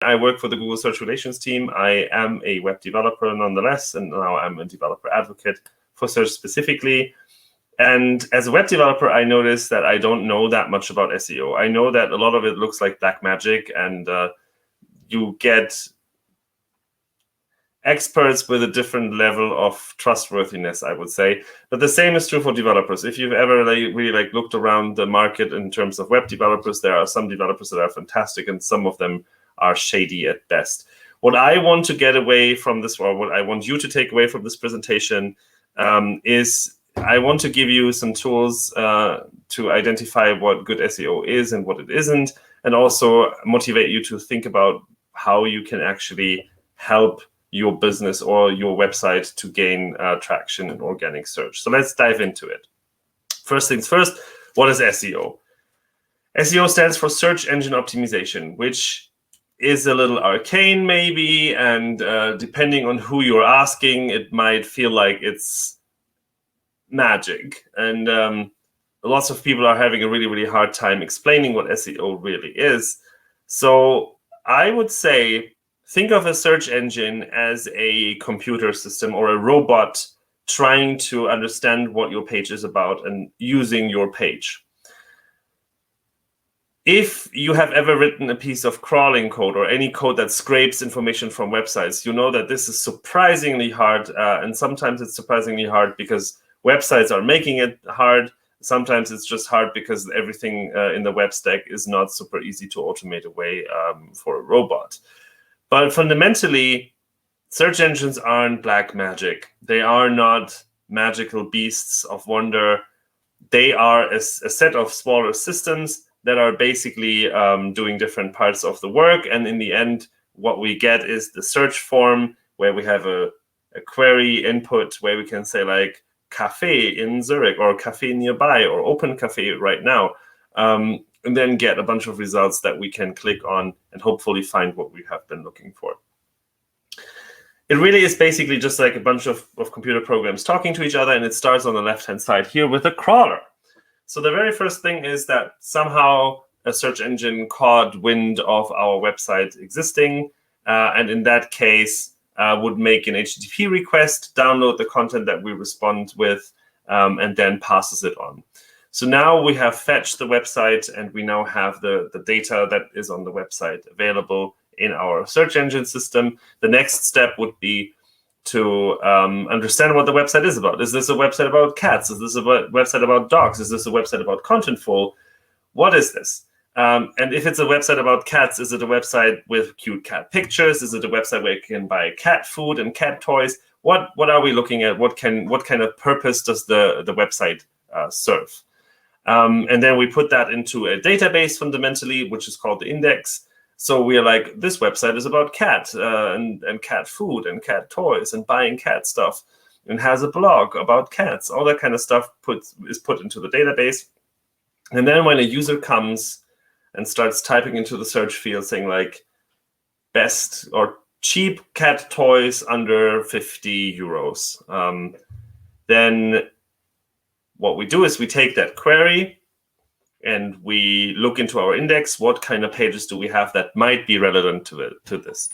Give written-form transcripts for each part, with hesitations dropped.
I work for the Google Search Relations team. I am a web developer nonetheless, and now I'm a developer advocate for search specifically. And as a web developer, I noticed that I don't know that much about SEO. I know that a lot of it looks like black magic, and you get experts with a different level of trustworthiness, I would say. But the same is true for developers. If you've ever really looked around the market in terms of web developers, there are some developers that are fantastic, and some of them are shady at best. What I want to get away from this, or what I want you to take away from this presentation, is I want to give you some tools to identify what good SEO is and what it isn't, and also motivate you to think about how you can actually help your business or your website to gain traction in organic search. So let's dive into it. First things first, what is SEO? SEO stands for Search Engine Optimization, which is a little arcane maybe, and depending on who you're asking, it might feel like it's magic. And lots of people are having a really hard time explaining what SEO really is. So I would say, think of a search engine as a computer system or a robot trying to understand what your page is about and using your page. If you have ever written a piece of crawling code or any code that scrapes information from websites, you know that this is surprisingly hard, and sometimes it's surprisingly hard because websites are making it hard. Sometimes it's just hard because everything in the web stack is not super easy to automate away for a robot. But fundamentally, search engines aren't black magic. They are not magical beasts of wonder. They are a set of smaller systems that are basically doing different parts of the work. And in the end, what we get is the search form where we have a query input where we can say like cafe in Zurich or cafe nearby or open cafe right now. And then get a bunch of results that we can click on and hopefully find what we have been looking for. It really is basically just like a bunch of computer programs talking to each other, and it starts on the left-hand side here with a crawler. So the very first thing is that somehow a search engine caught wind of our website existing, and in that case would make an HTTP request, download the content that we respond with, and then passes it on. So now we have fetched the website, and we now have the data that is on the website available in our search engine system. The next step would be to understand what the website is about. Is this a website about cats? Is this a website about dogs? Is this a website about Contentful? What is this? And if it's a website about cats, is it a website with cute cat pictures? Is it a website where you can buy cat food and cat toys? What are we looking at? What kind of purpose does the website serve? And then we put that into a database fundamentally, which is called the index. So we're like, this website is about cat and cat food and cat toys and buying cat stuff, and has a blog about cats. All that kind of stuff is put into the database. And then when a user comes and starts typing into the search field saying like best or cheap cat toys under 50 euros, then what we do is we take that query and we look into our index. What kind of pages do we have that might be relevant to this?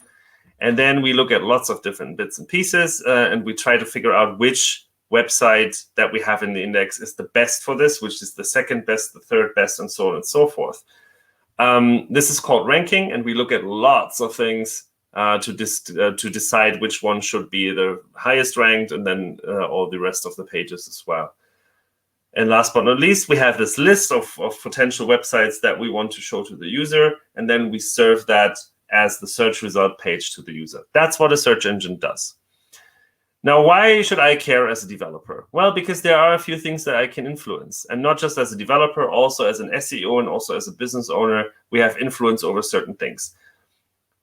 And then we look at lots of different bits and pieces, and we try to figure out which website that we have in the index is the best for this, which is the second best, the third best, and so on and so forth. This is called ranking, and we look at lots of things to decide which one should be the highest ranked, and then all the rest of the pages as well. And last but not least, we have this list of potential websites that we want to show to the user, and then we serve that as the search result page to the user. That's what a search engine does. Now, why should I care as a developer? Well, because there are a few things that I can influence, and not just as a developer, also as an SEO and also as a business owner, we have influence over certain things.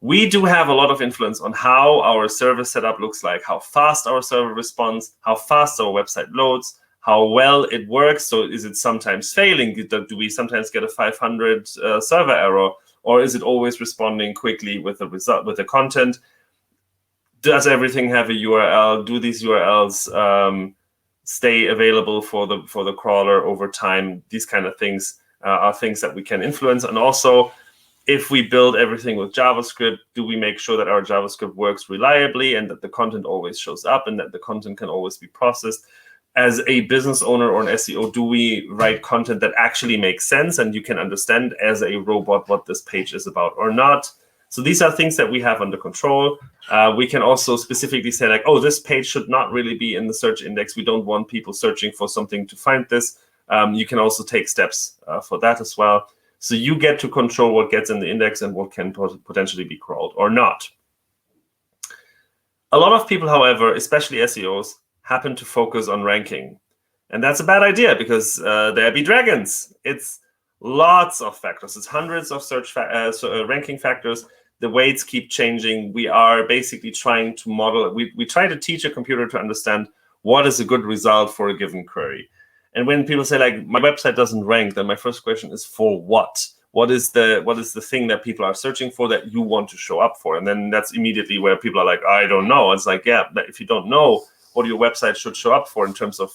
We do have a lot of influence on how our server setup looks like, how fast our server responds, how fast our website loads, how well it works. So is it sometimes failing? Do we sometimes get a 500 server error? Or is it always responding quickly with the result, with the content? Does everything have a URL? Do these URLs stay available for the crawler over time? These kind of things are things that we can influence. And also, if we build everything with JavaScript, do we make sure that our JavaScript works reliably and that the content always shows up and that the content can always be processed? As a business owner or an SEO, do we write content that actually makes sense and you can understand as a robot what this page is about or not? So these are things that we have under control. We can also specifically say like, oh, this page should not really be in the search index. We don't want people searching for something to find this. You can also take steps for that as well. So you get to control what gets in the index and what can potentially be crawled or not. A lot of people, however, especially SEOs, happen to focus on ranking. And that's a bad idea because there be dragons. It's lots of factors. It's hundreds of ranking factors. The weights keep changing. We are basically trying to model. We try to teach a computer to understand what is a good result for a given query. And when people say like, my website doesn't rank, then my first question is for what? What is the thing that people are searching for that you want to show up for? And then that's immediately where people are like, I don't know. It's like, yeah, but if you don't know what your website should show up for in terms of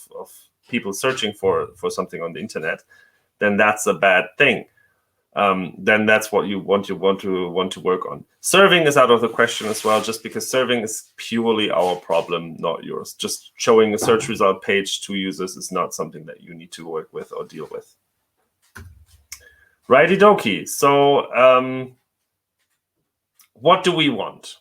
people searching for something on the internet, then that's a bad thing. Then that's what you want to work on. Serving is out of the question as well, just because serving is purely our problem, not yours. Just showing a search result page to users is not something that you need to work with or deal with. Righty dokie. So what do we want?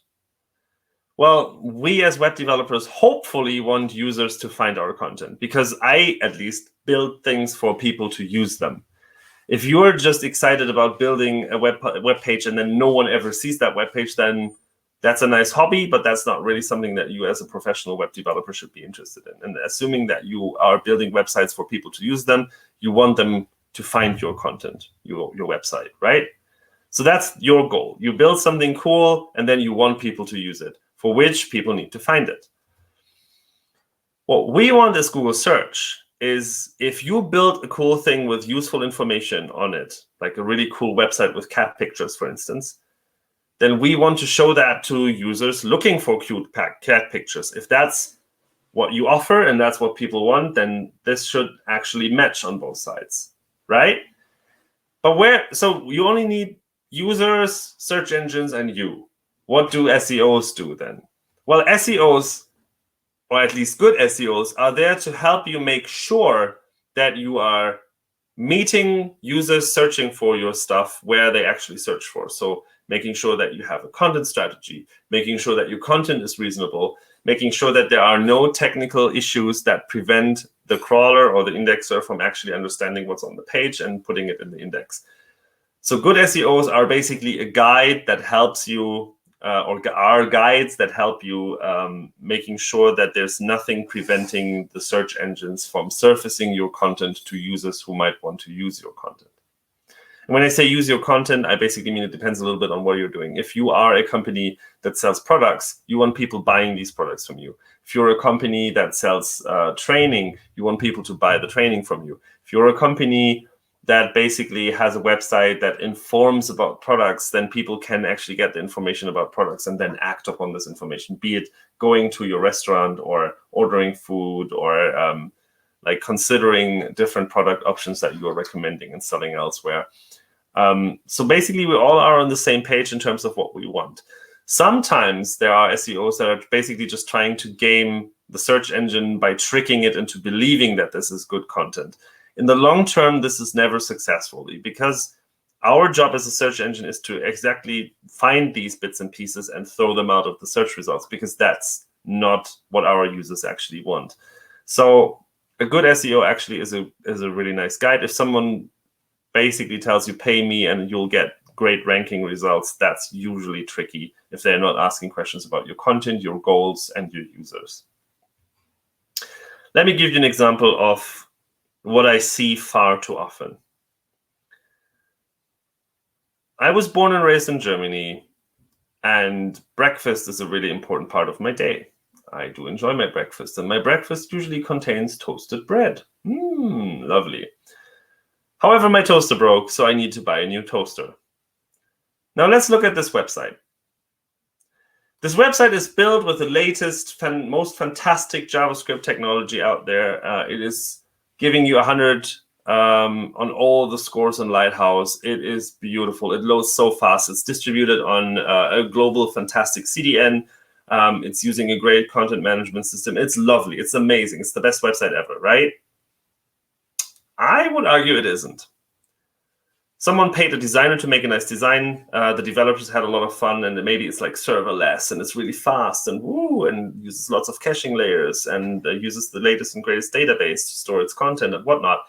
Well, we as web developers hopefully want users to find our content, because I at least build things for people to use them. If you're just excited about building a web page and then no one ever sees that web page, then that's a nice hobby, but that's not really something that you as a professional web developer should be interested in. And assuming that you are building websites for people to use them, you want them to find your content, your website, right? So that's your goal. You build something cool and then you want people to use it, for which people need to find it. What we want as Google Search is if you build a cool thing with useful information on it, like a really cool website with cat pictures, for instance, then we want to show that to users looking for cute cat pictures. If that's what you offer and that's what people want, then this should actually match on both sides, right? But so you only need users, search engines, and you. What do SEOs do then? Well, SEOs, or at least good SEOs, are there to help you make sure that you are meeting users searching for your stuff where they actually search for. So making sure that you have a content strategy, making sure that your content is reasonable, making sure that there are no technical issues that prevent the crawler or the indexer from actually understanding what's on the page and putting it in the index. So good SEOs are basically a guide that helps you, or are guides that help you making sure that there's nothing preventing the search engines from surfacing your content to users who might want to use your content. And when I say use your content, I basically mean it depends a little bit on what you're doing. If you are a company that sells products, you want people buying these products from you. If you're a company that sells training, you want people to buy the training from you. If you're a company that basically has a website that informs about products, then people can actually get the information about products and then act upon this information, be it going to your restaurant or ordering food or like considering different product options that you are recommending and selling elsewhere. So basically, we all are on the same page in terms of what we want. Sometimes there are SEOs that are basically just trying to game the search engine by tricking it into believing that this is good content. In the long term, this is never successful because our job as a search engine is to exactly find these bits and pieces and throw them out of the search results, because that's not what our users actually want. So a good SEO actually is a really nice guide. If someone basically tells you, pay me and you'll get great ranking results, that's usually tricky if they're not asking questions about your content, your goals, and your users. Let me give you an example of what I see far too often. I was born and raised in Germany, and breakfast is a really important part of my day. I do enjoy my breakfast, and my breakfast usually contains toasted bread. Lovely. However, my toaster broke, so I need to buy a new toaster. Now let's look at this website. This website is built with the latest, most fantastic JavaScript technology out there. It is giving you 100 on all the scores on Lighthouse. It is beautiful. It loads so fast. It's distributed on a global fantastic CDN. It's using a great content management system. It's lovely. It's amazing. It's the best website ever, right? I would argue it isn't. Someone paid a designer to make a nice design. The developers had a lot of fun, and maybe it's like serverless, and it's really fast, and uses lots of caching layers, and uses the latest and greatest database to store its content and whatnot.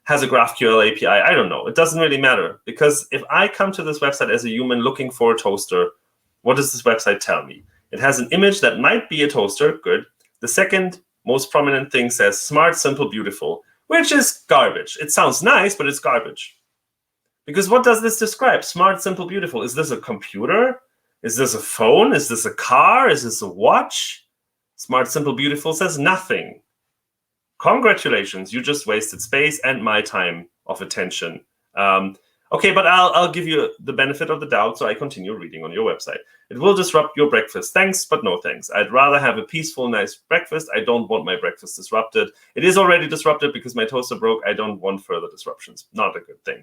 Has a GraphQL API. I don't know. It doesn't really matter, because if I come to this website as a human looking for a toaster, what does this website tell me? It has an image that might be a toaster. Good. The second most prominent thing says smart, simple, beautiful, which is garbage. It sounds nice, but it's garbage. Because what does this describe? Smart, simple, beautiful. Is this a computer? Is this a phone? Is this a car? Is this a watch? Smart, simple, beautiful says nothing. Congratulations, you just wasted space and my time of attention. Okay, but I'll give you the benefit of the doubt, so I continue reading on your website. It will disrupt your breakfast. Thanks, but no thanks. I'd rather have a peaceful, nice breakfast. I don't want my breakfast disrupted. It is already disrupted because my toaster broke. I don't want further disruptions. Not a good thing.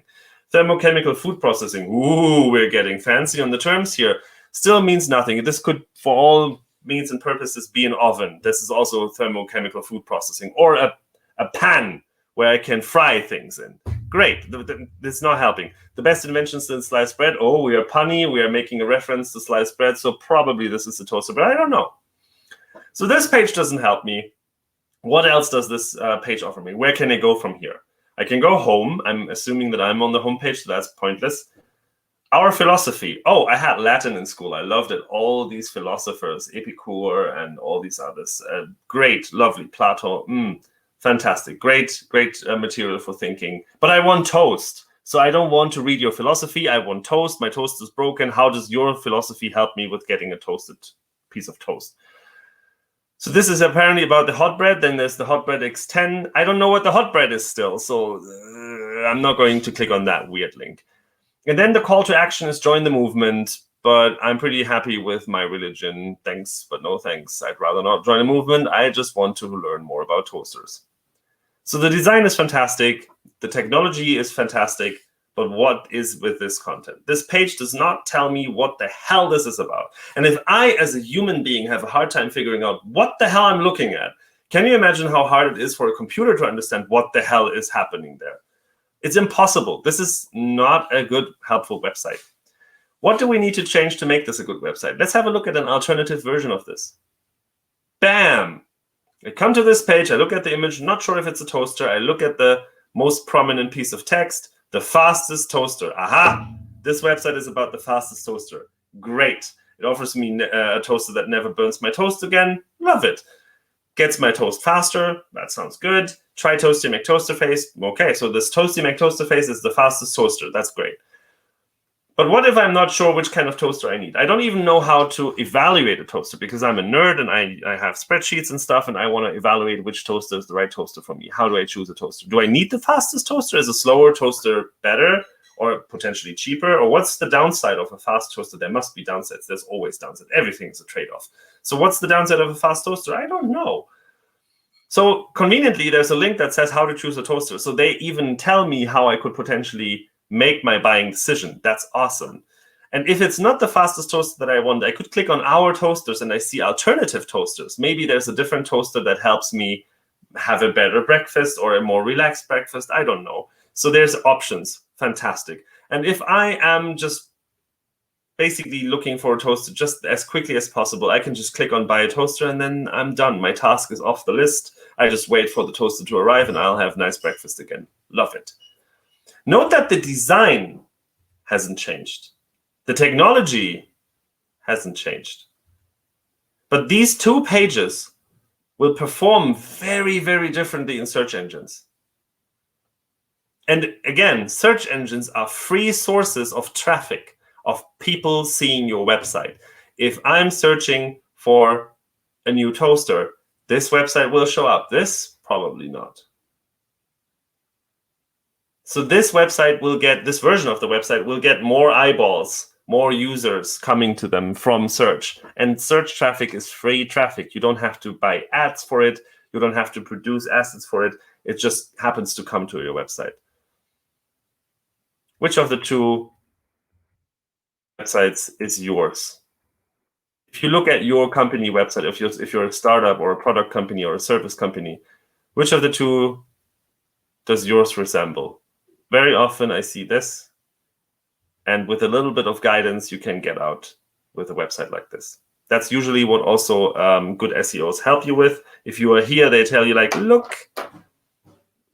Thermochemical food processing. Ooh, we're getting fancy on the terms here. Still means nothing. This could, for all means and purposes, be an oven. This is also thermochemical food processing. Or a pan where I can fry things in. Great. It's not helping. The best inventions in sliced bread. Oh, we are punny. We are making a reference to sliced bread. So probably this is a toaster, but I don't know. So this page doesn't help me. What else does this page offer me? Where can I go from here? I can go home. I'm assuming that I'm on the home page, so that's pointless. Our philosophy. Oh, I had Latin in school. I loved it. All these philosophers, Epicure and all these others. Great, lovely. Plato. Fantastic. Great material for thinking. But I want toast. So I don't want to read your philosophy. I want toast. My toast is broken. How does your philosophy help me with getting a toasted piece of toast? So this is apparently about the hot bread. Then there's the hot bread X10. I don't know what the hot bread is still, so I'm not going to click on that weird link. And then the call to action is join the movement, but I'm pretty happy with my religion. Thanks, but no thanks. I'd rather not join a movement. I just want to learn more about toasters. So the design is fantastic. The technology is fantastic. But what is with this content? This page does not tell me what the hell this is about. And if I, as a human being, have a hard time figuring out what the hell I'm looking at, can you imagine how hard it is for a computer to understand what the hell is happening there? It's impossible. This is not a good, helpful website. What do we need to change to make this a good website? Let's have a look at an alternative version of this. Bam! I come to this page. I look at the image. Not sure if it's a toaster. I look at the most prominent piece of text. The fastest toaster. Aha! This website is about the fastest toaster. Great. It offers me a toaster that never burns my toast again. Love it. Gets my toast faster. That sounds good. Try Toasty McToasterface. Okay, so this Toasty McToasterface is the fastest toaster. That's great. But what if I'm not sure which kind of toaster I need? I don't even know how to evaluate a toaster because I'm a nerd and I have spreadsheets and stuff, and I want to evaluate which toaster is the right toaster for me. How do I choose a toaster? Do I need the fastest toaster? Is a slower toaster better or potentially cheaper? Or what's the downside of a fast toaster? There must be downsides. There's always downsides. Everything is a trade-off. So what's the downside of a fast toaster? I don't know. So conveniently, there's a link that says how to choose a toaster. So they even tell me how I could potentially make my buying decision. That's awesome. And if it's not the fastest toaster that I want, I could click on our toasters and I see alternative toasters. Maybe there's a different toaster that helps me have a better breakfast or a more relaxed breakfast. I don't know. So there's options. Fantastic. And if I am just basically looking for a toaster just as quickly as possible, I can just click on buy a toaster and then I'm done. My task is off the list. I just wait for the toaster to arrive and I'll have nice breakfast again. Love it. Note that the design hasn't changed. The technology hasn't changed. But these two pages will perform very, very differently in search engines. And again, search engines are free sources of traffic, of people seeing your website. If I'm searching for a new toaster, this website will show up. This, probably not. So this website will get, this version of the website will get more eyeballs, more users coming to them from search. And search traffic is free traffic. You don't have to buy ads for it. You don't have to produce assets for it. It just happens to come to your website. Which of the two websites is yours? If you look at your company website, if you're a startup or a product company or a service company, which of the two does yours resemble? Very often I see this, and with a little bit of guidance, you can get out with a website like this. That's usually what also good SEOs help you with. If you are here, they tell you like, look,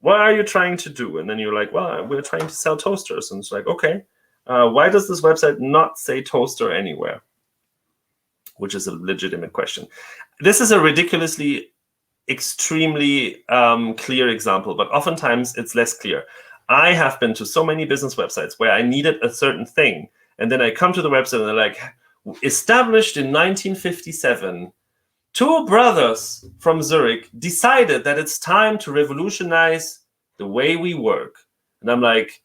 what are you trying to do? And then you're like, well, we're trying to sell toasters. And it's like, okay, why does this website not say toaster anywhere? Which is a legitimate question. This is a ridiculously, extremely clear example, but oftentimes it's less clear. I have been to so many business websites where I needed a certain thing, and then I come to the website and they're like, established in 1957, two brothers from Zurich decided that it's time to revolutionize the way we work. And I'm like,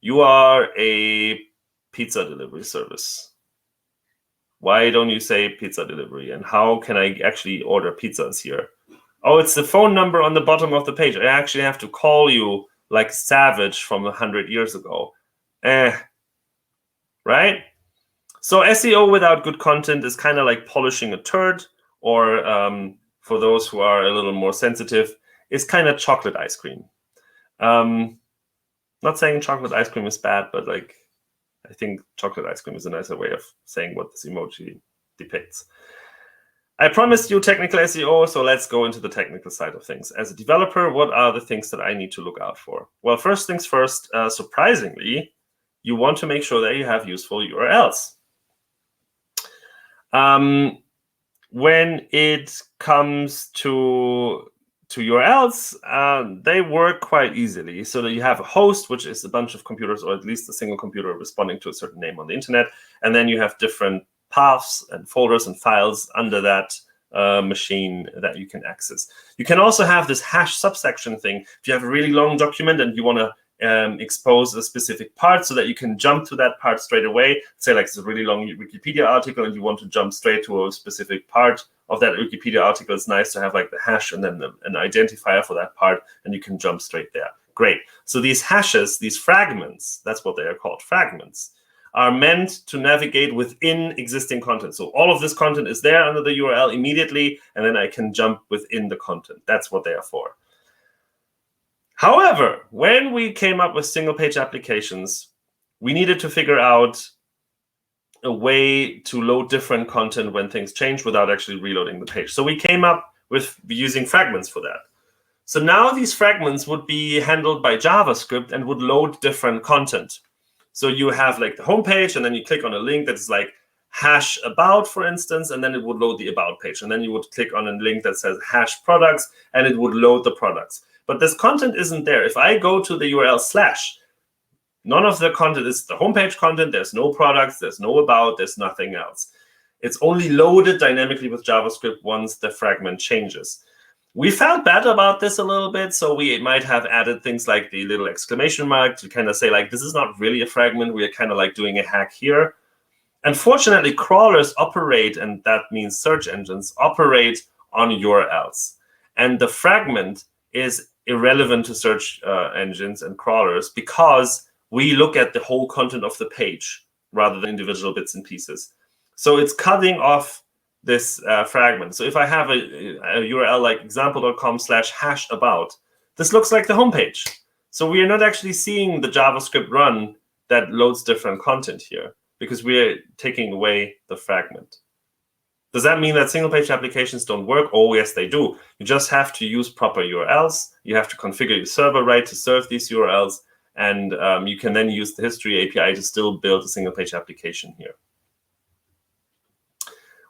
you are a pizza delivery service. Why don't you say pizza delivery? And how can I actually order pizzas here? Oh, it's the phone number on the bottom of the page. I actually have to call you like Savage from 100 years ago. Right? So SEO without good content is kind of like polishing a turd, or for those who are a little more sensitive, it's kind of chocolate ice cream. Not saying chocolate ice cream is bad, but like I think chocolate ice cream is a nicer way of saying what this emoji depicts. I promised you technical SEO, so let's go into the technical side of things. As a developer, what are the things that I need to look out for? Well, first things first, surprisingly, you want to make sure that you have useful URLs. When it comes to URLs, they work quite easily. So that you have a host, which is a bunch of computers, or at least a single computer responding to a certain name on the internet. And then you have different paths and folders and files under that machine that you can access. You can also have this hash subsection thing. If you have a really long document and you want to expose a specific part so that you can jump to that part straight away. Say like it's a really long Wikipedia article and you want to jump straight to a specific part of that Wikipedia article. It's nice to have like the hash and then an identifier for that part, and you can jump straight there. Great. So these hashes, these fragments, that's what they are called, fragments, are meant to navigate within existing content. So all of this content is there under the URL immediately, and then I can jump within the content. That's what they are for. However, when we came up with single-page applications, we needed to figure out a way to load different content when things change without actually reloading the page. So we came up with using fragments for that. So now these fragments would be handled by JavaScript and would load different content. So you have like the home page, and then you click on a link that's like hash about, for instance, and then it would load the about page. And then you would click on a link that says hash products, and it would load the products. But this content isn't there. If I go to the URL /, none of the content is the homepage content. There's no products, there's no about, there's nothing else. It's only loaded dynamically with JavaScript once the fragment changes. We felt bad about this a little bit, so we might have added things like the little exclamation mark to kind of say, like, this is not really a fragment. We are kind of like doing a hack here. Unfortunately, crawlers operate, and that means search engines, operate on URLs. And the fragment is irrelevant to search engines and crawlers because we look at the whole content of the page rather than individual bits and pieces. So it's cutting off this fragment. So if I have a URL like example.com/hashabout, this looks like the homepage. So we are not actually seeing the JavaScript run that loads different content here because we're taking away the fragment. Does that mean that single-page applications don't work? Oh, yes, they do. You just have to use proper URLs. You have to configure your server right to serve these URLs. And you can then use the history API to still build a single-page application here.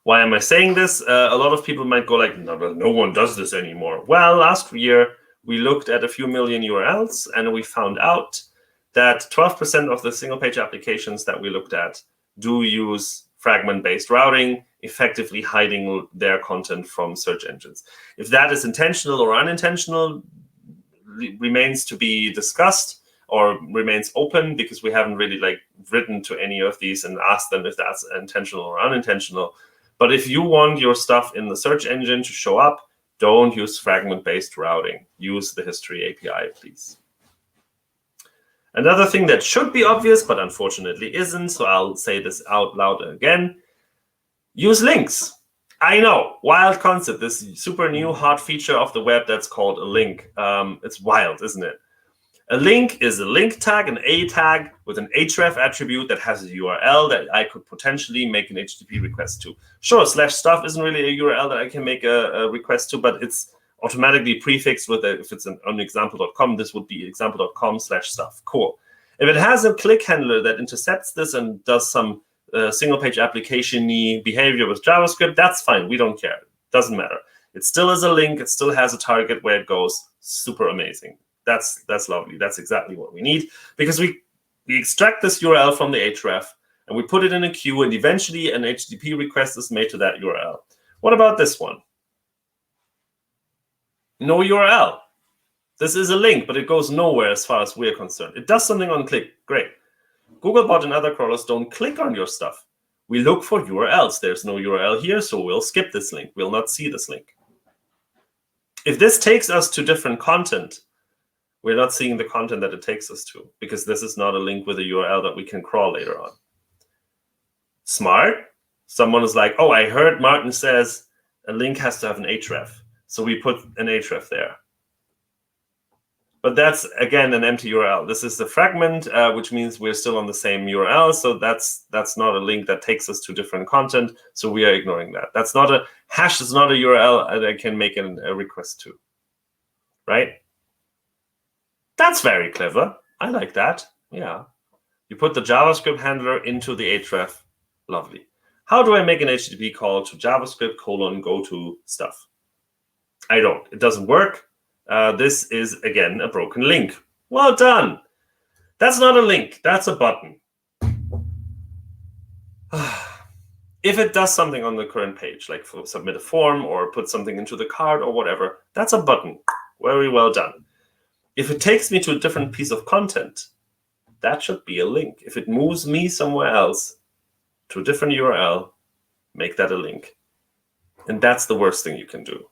Why am I saying this? A lot of people might go like, no one does this anymore. Well, last year, we looked at a few million URLs, and we found out that 12% of the single-page applications that we looked at do use fragment-based routing, effectively hiding their content from search engines. If that is intentional or unintentional remains to be discussed or remains open, because we haven't really like written to any of these and asked them if that's intentional or unintentional. But if you want your stuff in the search engine to show up, Don't use fragment-based routing. Use the history API, please. Another thing that should be obvious, but unfortunately isn't, so I'll say this out loud again. Use links. I know, wild concept, this super new hot feature of the web that's called a link. It's wild, isn't it? A link is a link tag, an A tag with an href attribute that has a URL that I could potentially make an HTTP request to. Sure, /stuff isn't really a URL that I can make a request to, but it's automatically prefixed with if it's on example.com, this would be example.com/stuff. Cool. If it has a click handler that intercepts this and does some single page application-y behavior with JavaScript, that's fine. We don't care. Doesn't matter. It still is a link. It still has a target where it goes. Super amazing. That's lovely. That's exactly what we need, because we extract this URL from the href and we put it in a queue, and eventually an HTTP request is made to that URL. What about this one? No URL. This is a link, but it goes nowhere as far as we're concerned. It does something on click. Great. Googlebot and other crawlers don't click on your stuff. We look for URLs. There's no URL here, so we'll skip this link. We'll not see this link. If this takes us to different content, we're not seeing the content that it takes us to, because this is not a link with a URL that we can crawl later on. Smart. Someone is like, oh, I heard Martin says a link has to have an href. So we put an href there. But that's, again, an empty URL. This is the fragment, which means we're still on the same URL. So that's not a link that takes us to different content. So we are ignoring that. That's not a hash. Is not a URL that I can make a request to, right? That's very clever. I like that. Yeah. You put the JavaScript handler into the href. Lovely. How do I make an HTTP call to JavaScript : go to stuff? I don't. It doesn't work. This is, again, a broken link. Well done. That's not a link. That's a button. If it does something on the current page, like submit a form or put something into the card or whatever, that's a button. Very well done. If it takes me to a different piece of content, that should be a link. If it moves me somewhere else to a different URL, make that a link. And that's the worst thing you can do.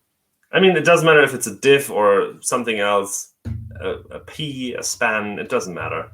I mean, it doesn't matter if it's a div or something else, a p, a span, it doesn't matter.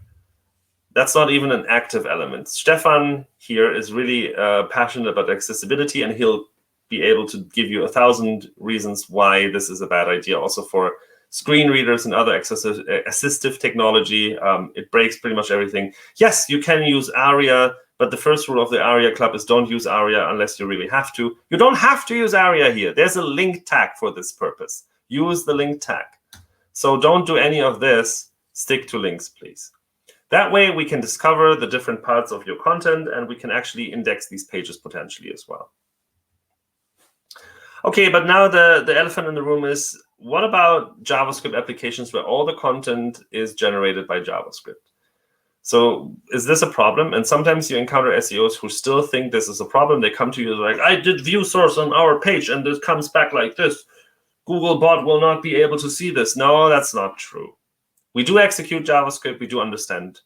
That's not even an active element. Stefan here is really passionate about accessibility, and he'll be able to give you 1,000 reasons why this is a bad idea. Also for screen readers and other assistive technology, it breaks pretty much everything. Yes, you can use ARIA, but the first rule of the ARIA Club is don't use ARIA unless you really have to. You don't have to use ARIA here. There's a link tag for this purpose. Use the link tag. So don't do any of this. Stick to links, please. That way we can discover the different parts of your content, and we can actually index these pages potentially as well. Okay, but now the elephant in the room is, what about JavaScript applications where all the content is generated by JavaScript? So is this a problem? And sometimes you encounter SEOs who still think this is a problem. They come to you like, I did view source on our page, and this comes back like this. Googlebot will not be able to see this. No, that's not true. We do execute JavaScript. We do understand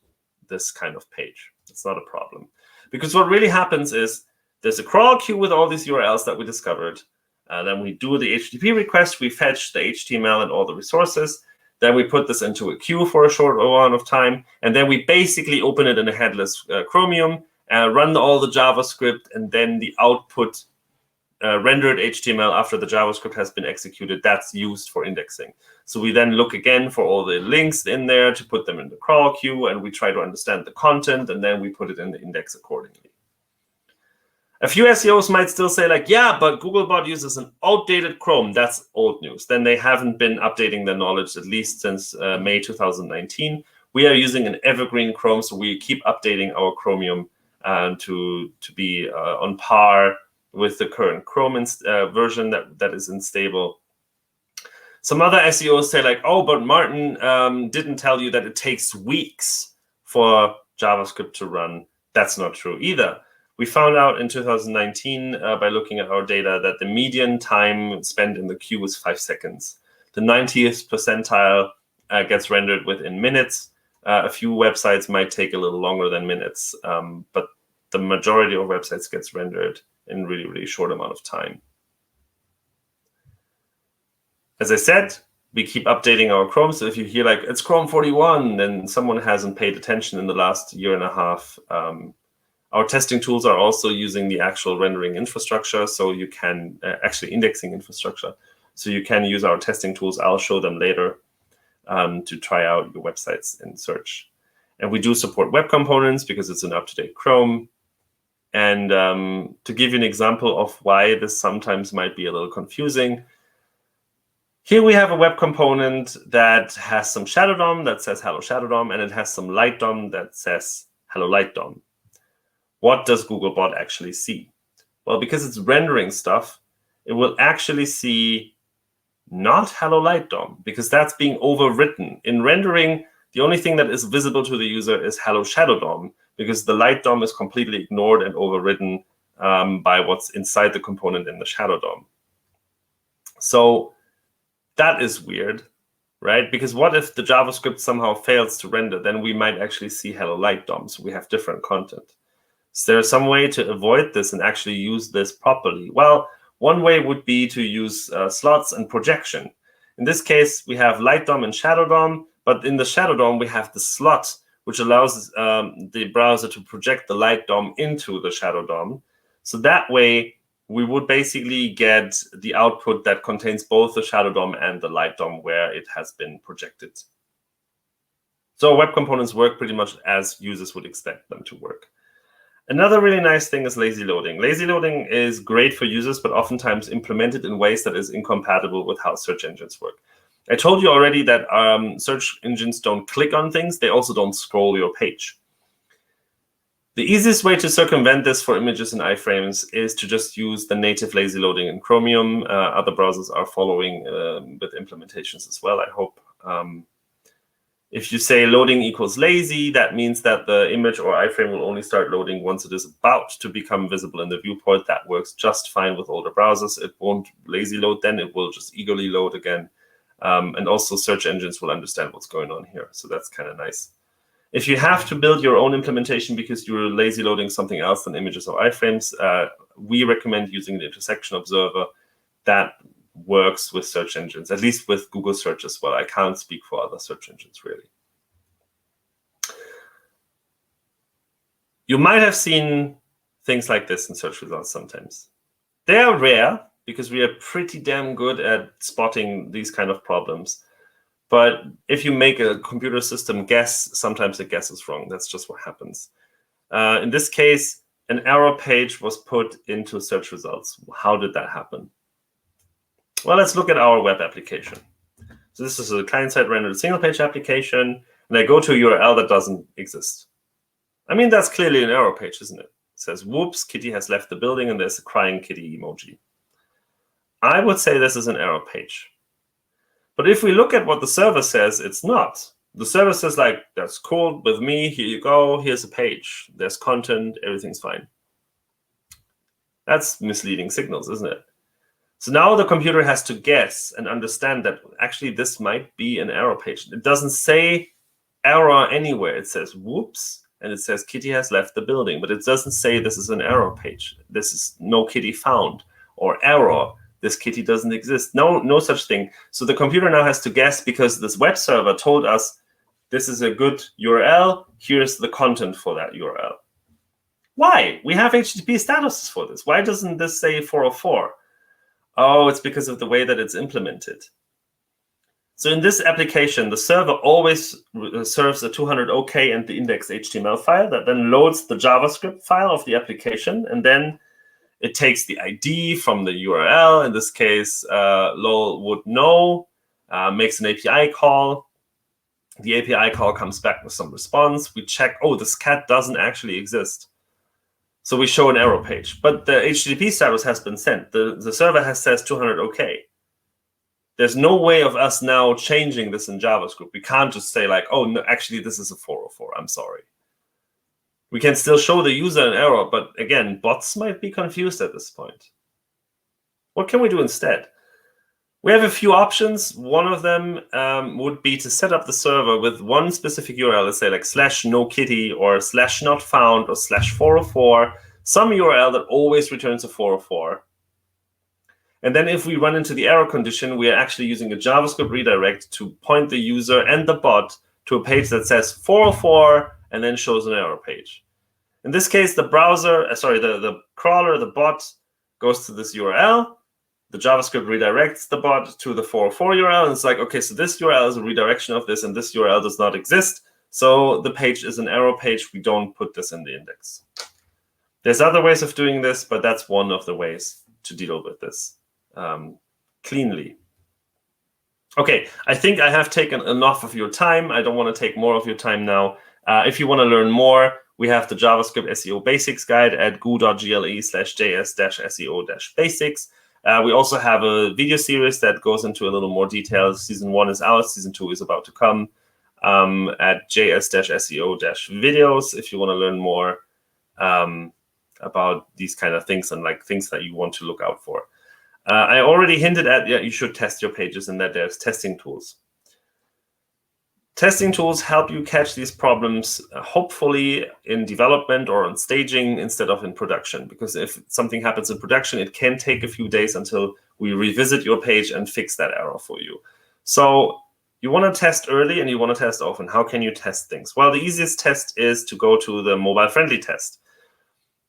this kind of page. It's not a problem. Because what really happens is there's a crawl queue with all these URLs that we discovered. Then we do the HTTP request. We fetch the HTML and all the resources. Then we put this into a queue for a short amount of time. And then we basically open it in a headless Chromium, run all the JavaScript, and then the output rendered HTML after the JavaScript has been executed, that's used for indexing. So we then look again for all the links in there to put them in the crawl queue, and we try to understand the content, and then we put it in the index accordingly. A few SEOs might still say like, yeah, but Googlebot uses an outdated Chrome. That's old news. Then they haven't been updating their knowledge, at least since May 2019. We are using an evergreen Chrome, so we keep updating our Chromium to be on par with the current Chrome version that is unstable. Some other SEOs say like, oh, but Martin didn't tell you that it takes weeks for JavaScript to run. That's not true either. We found out in 2019 by looking at our data that the median time spent in the queue was 5 seconds. The 90th percentile gets rendered within minutes. A few websites might take a little longer than minutes, but the majority of websites gets rendered in a really, really short amount of time. As I said, we keep updating our Chrome. So if you hear like, it's Chrome 41, then someone hasn't paid attention in the last year and a half. Our testing tools are also using the actual rendering infrastructure. So you can actually indexing infrastructure. So you can use our testing tools. I'll show them later to try out your websites in search. And we do support web components because it's an up-to-date Chrome. And to give you an example of why this sometimes might be a little confusing, here we have a web component that has some shadow DOM that says hello shadow DOM, and it has some light DOM that says hello light DOM. What does Googlebot actually see? Well, because it's rendering stuff, it will actually see not hello light DOM, because that's being overwritten. In rendering, the only thing that is visible to the user is hello shadow DOM, because the light DOM is completely ignored and overridden by what's inside the component in the shadow DOM. So that is weird, right? Because what if the JavaScript somehow fails to render? Then we might actually see hello light DOM, so we have different content. Is there some way to avoid this and actually use this properly? Well, one way would be to use slots and projection. In this case, we have light DOM and shadow DOM, but in the shadow DOM, we have the slot, which allows the browser to project the light DOM into the shadow DOM. So that way, we would basically get the output that contains both the shadow DOM and the light DOM where it has been projected. So web components work pretty much as users would expect them to work. Another really nice thing is lazy loading. Lazy loading is great for users, but oftentimes implemented in ways that is incompatible with how search engines work. I told you already that search engines don't click on things. They also don't scroll your page. The easiest way to circumvent this for images and iframes is to just use the native lazy loading in Chromium. Other browsers are following with implementations as well, I hope. If you say loading equals lazy, that means that the image or iframe will only start loading once it is about to become visible in the viewport. That works just fine with older browsers. It won't lazy load then. It will just eagerly load again. And also search engines will understand what's going on here. So that's kind of nice. If you have to build your own implementation because you're lazy loading something else than images or iframes, we recommend using the intersection observer. That works with search engines, at least with Google search as well. I can't speak for other search engines, really. You might have seen things like this in search results sometimes. They are rare because we are pretty damn good at spotting these kind of problems. But if you make a computer system guess, sometimes it guesses wrong. That's just what happens. In this case, an error page was put into search results. How did that happen? Well, let's look at our web application. So this is a client-side rendered single-page application, and I go to a URL that doesn't exist. I mean, that's clearly an error page, isn't it? It says, whoops, Kitty has left the building, and there's a crying kitty emoji. I would say this is an error page. But if we look at what the server says, it's not. The server says, like, that's cool with me. Here you go. Here's a page. There's content. Everything's fine. That's misleading signals, isn't it? So now the computer has to guess and understand that actually this might be an error page. It doesn't say error anywhere. It says whoops, and it says Kitty has left the building. But it doesn't say this is an error page. This is no kitty found, or error. This kitty doesn't exist. No such thing. So the computer now has to guess because this web server told us this is a good URL. Here's the content for that URL. Why? We have HTTP statuses for this. Why doesn't this say 404? Oh, it's because of the way that it's implemented. So in this application, the server always serves a 200 OK and the index HTML file that then loads the JavaScript file of the application, and then it takes the ID from the URL. In this case, lol would know, makes an API call. The API call comes back with some response. We check, oh, this cat doesn't actually exist. So we show an error page. But the HTTP status has been sent. The server says 200 OK. There's no way of us now changing this in JavaScript. We can't just say, like, oh, no, actually, this is a 404. I'm sorry. We can still show the user an error, but again, bots might be confused at this point. What can we do instead? We have a few options. One of them would be to set up the server with one specific URL, let's say like /nokitty or /notfound or /404, some URL that always returns a 404. And then if we run into the error condition, we are actually using a JavaScript redirect to point the user and the bot to a page that says 404 and then shows an error page. In this case, the browser, the crawler, the bot, goes to this URL. The JavaScript redirects the bot to the 404 URL. And it's like, okay, so this URL is a redirection of this, and this URL does not exist. So the page is an error page. We don't put this in the index. There's other ways of doing this, but that's one of the ways to deal with this cleanly. Okay, I think I have taken enough of your time. I don't want to take more of your time now. If you want to learn more, we have the JavaScript SEO Basics guide at goo.gle/js-seo-basics. We also have a video series that goes into a little more detail. Season 1 is out. Season 2 is about to come at js-seo-videos if you want to learn more about these kind of things and like things that you want to look out for. I already hinted at, you should test your pages and that there's testing tools. Testing tools help you catch these problems, hopefully in development or on staging instead of in production. Because if something happens in production, it can take a few days until we revisit your page and fix that error for you. So you want to test early and you want to test often. How can you test things? Well, the easiest test is to go to the mobile-friendly test.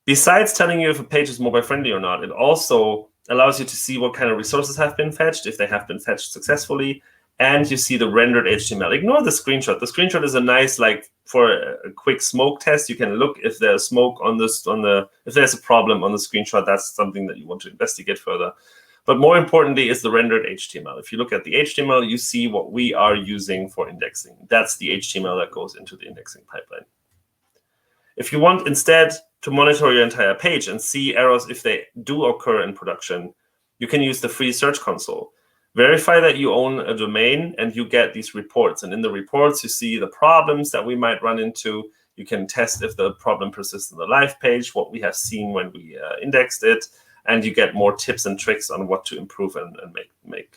Besides telling you if a page is mobile-friendly or not, it also allows you to see what kind of resources have been fetched, if they have been fetched successfully, and you see the rendered HTML. Ignore the screenshot. The screenshot is a nice, like, for a quick smoke test. You can look if there's smoke on this, if there's a problem on the screenshot. That's something that you want to investigate further. But more importantly is the rendered HTML. If you look at the HTML, you see what we are using for indexing. That's the HTML that goes into the indexing pipeline. If you want instead to monitor your entire page and see errors if they do occur in production, you can use the free Search Console. Verify that you own a domain and you get these reports. And in the reports, you see the problems that we might run into. You can test if the problem persists in the live page, what we have seen when we indexed it, and you get more tips and tricks on what to improve and make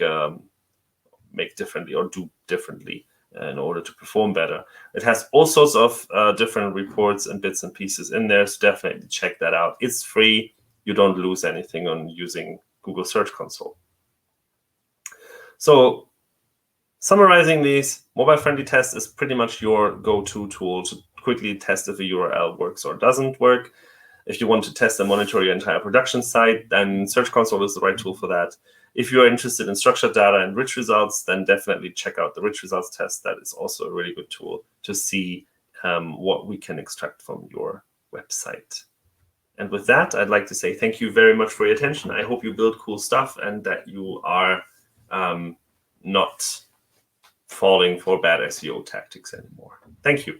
differently or do differently in order to perform better. It has all sorts of different reports and bits and pieces in there, so definitely check that out. It's free. You don't lose anything on using Google Search Console. So summarizing these, mobile-friendly test is pretty much your go-to tool to quickly test if a URL works or doesn't work. If you want to test and monitor your entire production site, then Search Console is the right tool for that. If you're interested in structured data and rich results, then definitely check out the rich results test. That is also a really good tool to see what we can extract from your website. And with that, I'd like to say thank you very much for your attention. I hope you build cool stuff and that you are not falling for bad SEO tactics anymore. Thank you.